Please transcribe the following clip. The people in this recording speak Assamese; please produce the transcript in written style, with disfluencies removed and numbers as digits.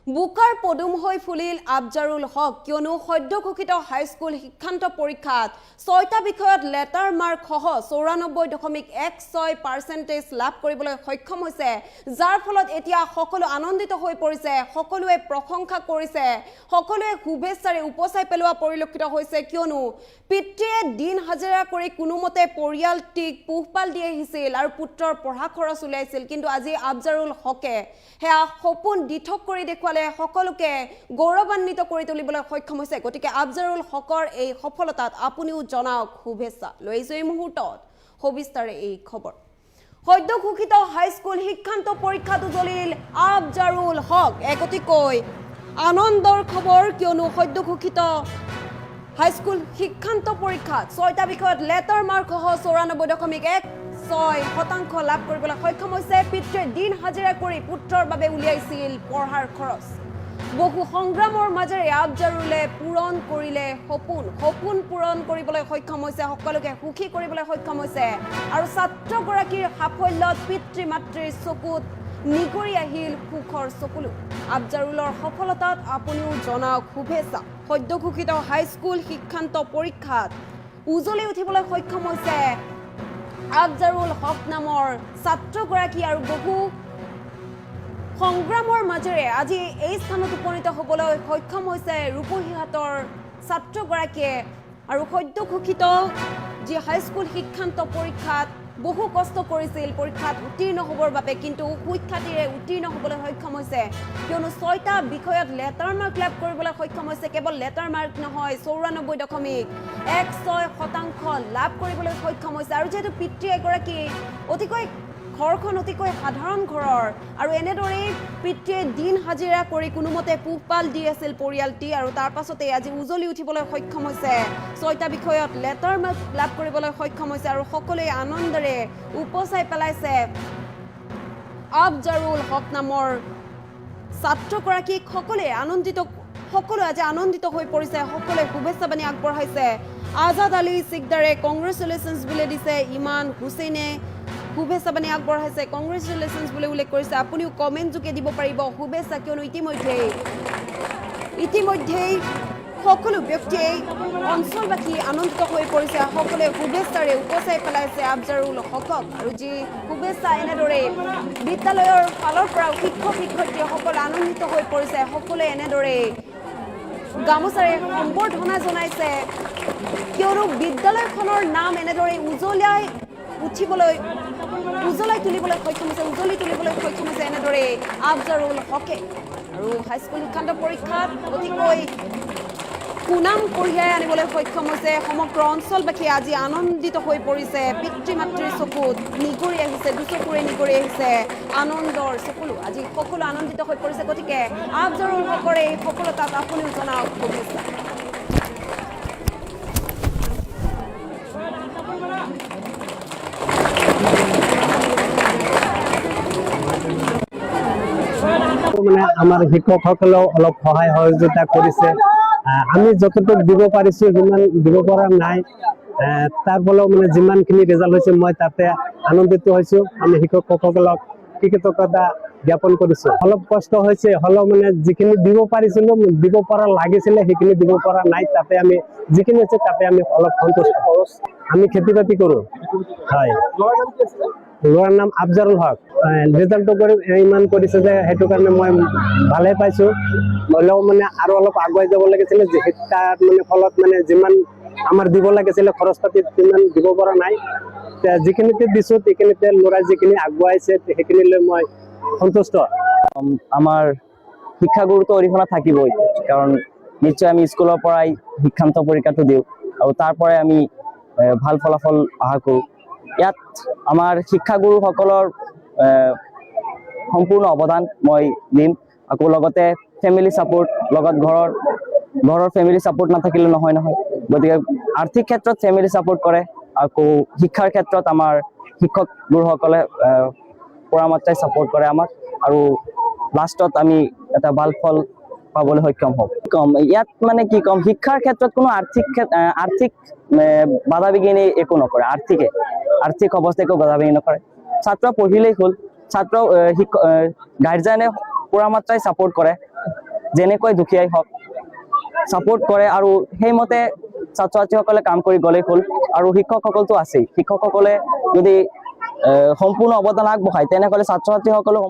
বুকাৰ পদুম হৈ ফুলিল আফজাৰুল হক কিয়নো সদ্য ঘোষিত হাইস্কুল শিক্ষান্ত পৰীক্ষাত ৬টা বিষয়ত লেটাৰ মাৰ্ক সহ ৯৪.16% লাভ কৰিবলৈ সক্ষম হৈছে যাৰ ফলত এতিয়া সকলো আনন্দিত হৈ পৰিছে সকলোৱে প্ৰশংসা কৰিছে সকলোৱে শুভেচ্ছাৰে উপচাই পেলোৱা পৰিলক্ষিত হৈছে কিয়নো পিতৃয়ে দিন হাজিৰা কৰি কোনোমতে পৰিয়ালটিক পোহপাল দি আহিছিল আৰু পুত্ৰৰ পঢ়া খৰচ উলিয়াইছিল কিন্তু আজি আফজাৰুল হকে হেয়া সপোন দিঠক কৰি দেখুৱালে সকলোকে গৌৰৱান্বিত কৰি তুলিবলৈ সক্ষম হৈছে গতিকে আফজাৰুল হকৰ এই সফলতাত আপুনিও জনাওক শুভেচ্ছা লৈছো এই মুহূৰ্তত সবিস্তাৰে এই খবৰ সদ্য ঘোষিত হাইস্কুল শিক্ষান্ত পৰীক্ষাত উজলিল আফজাৰুল হক একতিকৈ আনন্দৰ খবৰ কিয়নো সদ্য ঘোষিত হাইস্কুল শিক্ষান্ত পৰীক্ষাত ৬টা বিষয়ত লেটাৰ মাৰ্ক সহ ৯৪.16% লাভ কৰিবলৈ সক্ষম হৈছে পিতৃয়ে দিন হাজিৰা কৰি পুত্ৰৰ বাবে উলিয়াইছিল পঢ়াৰ খৰচ বহু সংগ্ৰামৰ মাজেৰে আফজাৰুলে পূৰণ কৰিলে সপোন পূৰণ কৰিবলৈ সক্ষম হৈছে সকলোকে সুখী কৰিবলৈ সক্ষম হৈছে আৰু ছাত্ৰগৰাকীৰ সাফল্যত পিতৃ মাতৃৰ চকুত নিগৰি আহিল সুখৰ চকুলো আফজাৰুলৰ সফলতাত আপুনিও জনাওক শুভেচ্ছা সদ্য ঘোষিত হাইস্কুল শিক্ষান্ত পৰীক্ষাত উজলি উঠিবলৈ সক্ষম হৈছে আফজাৰুল হক নামৰ ছাত্ৰগৰাকী আৰু বহু সংগ্ৰামৰ মাজেৰে আজি এই স্থানত উপনীত হ'বলৈ সক্ষম হৈছে ৰূপহীহাটৰ ছাত্ৰগৰাকীয়ে আৰু সদ্য ঘোষিত যি হাইস্কুল শিক্ষান্ত পৰীক্ষাত বহু কষ্ট কৰিছিল পৰীক্ষাত উত্তীৰ্ণ হ'বৰ বাবে কিন্তু সুখ্যাতিৰে উত্তীৰ্ণ হ'বলৈ সক্ষম হৈছে কিয়নো ৬টা বিষয়ত লেটাৰ মাৰ্ক লাভ কৰিবলৈ সক্ষম হৈছে কেৱল লেটাৰ মাৰ্ক নহয় ৯৪.16% লাভ কৰিবলৈ সক্ষম হৈছে আৰু যেহেতু পিতৃ এগৰাকী অতিকৈ ঘৰখন অতিকৈ সাধাৰণ ঘৰৰ আৰু এনেদৰেই পিতৃয়ে দিন হাজিৰা কৰি কোনোমতে পোহপাল দি আছিল পৰিয়ালটি আৰু তাৰ পাছতে আজি উজলি উঠিবলৈ সক্ষম হৈছে ৬টা বিষয়ত লেটাৰ মাৰ্ক লাভ কৰিবলৈ সক্ষম হৈছে আৰু সকলোৱে আনন্দৰে উপচাই পেলাইছে আফজাৰুল হক নামৰ ছাত্ৰগৰাকীক সকলোৱে আজি আনন্দিত হৈ পৰিছে সকলোৱে শুভেচ্ছা বাণী আগবঢ়াইছে আজাদ আলী সিকদাৰে কংগ্ৰেচুলেশ্যনছ বুলি দিছে ইমান হুছেইনে শুভেচ্ছা বাণী আগবঢ়াইছে কংগ্ৰেচুলেশ্যনছ বুলি উল্লেখ কৰিছে আপুনিও কমেণ্ট যোগে দিব পাৰিব শুভেচ্ছা কিয়নো ইতিমধ্যেই সকলো ব্যক্তিয়ে অঞ্চলবাসী আনন্দিত হৈ পৰিছে সকলোৱে শুভেচ্ছাৰে উপচাই পেলাইছে আফজাৰুল হকক আৰু যি শুভেচ্ছা এনেদৰে বিদ্যালয়ৰ ফালৰ পৰা শিক্ষক শিক্ষয়িত্ৰীসকল আনন্দিত হৈ পৰিছে সকলোৱে এনেদৰে গামোচাৰে সম্বৰ্ধনা জনাইছে কিয়নো বিদ্যালয়খনৰ নাম এনেদৰে উজলাই তুলিবলৈ সক্ষম হৈছে এনেদৰে আফজাৰুল হকে আৰু হাইস্কুল শিক্ষান্ত পৰীক্ষাত অতিকৈ সুনাম কঢ়িয়াই আনিবলৈ সক্ষম হৈছে সমগ্ৰ অঞ্চলবাসী আজি আনন্দিত হৈ পৰিছে পিতৃ মাতৃৰ চকুত নিগৰি আহিছে দুচকুৰে নিগৰি আহিছে আনন্দৰ চকুলো আজি সকলো আনন্দিত হৈ পৰিছে গতিকে আফজাৰুল হকৰ এই সফলতাত আপুনিও জনাওক শুভেচ্ছা মানে আমাৰ শিক্ষকসকলেও অলপ সহায় সহযোগিতা কৰিছে আমি যতটুকু দিব পাৰিছো যিমান দিব পৰা নাই তাৰ ফলত মানে যিমানখিনি ৰিজাল্ট হৈছে মই তাতে আনন্দিত হৈছো আমি শিক্ষকসকলক কৃতজ্ঞতা জ্ঞাপন কৰিছো অলপ কষ্ট হৈছে হলেও মানে যিখিনি দিব পাৰিছিলো দিব পৰা লাগিছিলে সেইখিনি দিব পৰা নাই তাতে আমি যিখিনি আছে তাতে আমি অলপ সন্তুষ্ট আমি খেতি বাতি কৰো হয় ল'ৰাৰ নাম আফজাৰুল হক ৰিজাল্টটো কৰি ইমান কৰিছে যে সেইটো কাৰণে মই ভালে পাইছো হ'লেও মানে আৰু অলপ আগুৱাই যাব লাগিছিলে তাৰ মানে ফলত মানে যিমান আমাৰ দিব লাগিছিলে খৰচ পাতি সিমান দিব পৰা নাই যিখিনিতে দিছো সেইখিনিতে ল'ৰাই যিখিনি আগুৱাইছে সেইখিনিলৈ মই সন্তুষ্ট আমাৰ শিক্ষাগুৰুত্ব অৰিহণা থাকিবই কাৰণ নিশ্চয় আমি স্কুলৰ পৰাই শিক্ষান্ত পৰীক্ষাটো দিওঁ আৰু তাৰ পৰাই আমি ভাল ফলাফল আশা কৰোঁ ইয়াত আমাৰ শিক্ষাগুৰুসকলৰ সম্পূৰ্ণ অৱদান মই দিম আকৌ লগতে ফেমিলি ছাপোৰ্ট লগত ঘৰৰ ফেমিলি ছাপোৰ্ট নাথাকিলে নহয় গতিকে আৰ্থিক ক্ষেত্ৰত ফেমিলি ছাপোৰ্ট কৰে আকৌ শিক্ষাৰ ক্ষেত্ৰত আমাৰ শিক্ষক গুৰুসকলে পুৰা মাত্ৰাই ছাপোৰ্ট কৰে আমাক আৰু লাষ্টত আমি এটা ভাল ফল পাবলৈ সক্ষম হওঁ কম ইয়াত মানে কি কম শিক্ষাৰ ক্ষেত্ৰত কোনো আৰ্থিক বাধা বিঘিনি একো নকৰে আৰ্থিক অৱস্থা একো বাধা বিঘিনি নকৰে ছাত্ৰ পঢ়িলেই হ'ল ছাত্ৰ গাৰ্জেনে পুৰা মাত্ৰাই ছাপোৰ্ট কৰে যেনেকৈ দুখীয়াই হওক ছাপোৰ্ট কৰে আৰু সেইমতে ছাত্ৰ ছাত্ৰীসকলে কাম কৰি গ'লেই হ'ল। আৰু শিক্ষকসকলতো আছেই, শিক্ষকসকলে যদি সম্পূৰ্ণ অৱদান আগবঢ়ায় তেনেহ'লে ছাত্ৰ ছাত্ৰীসকলেও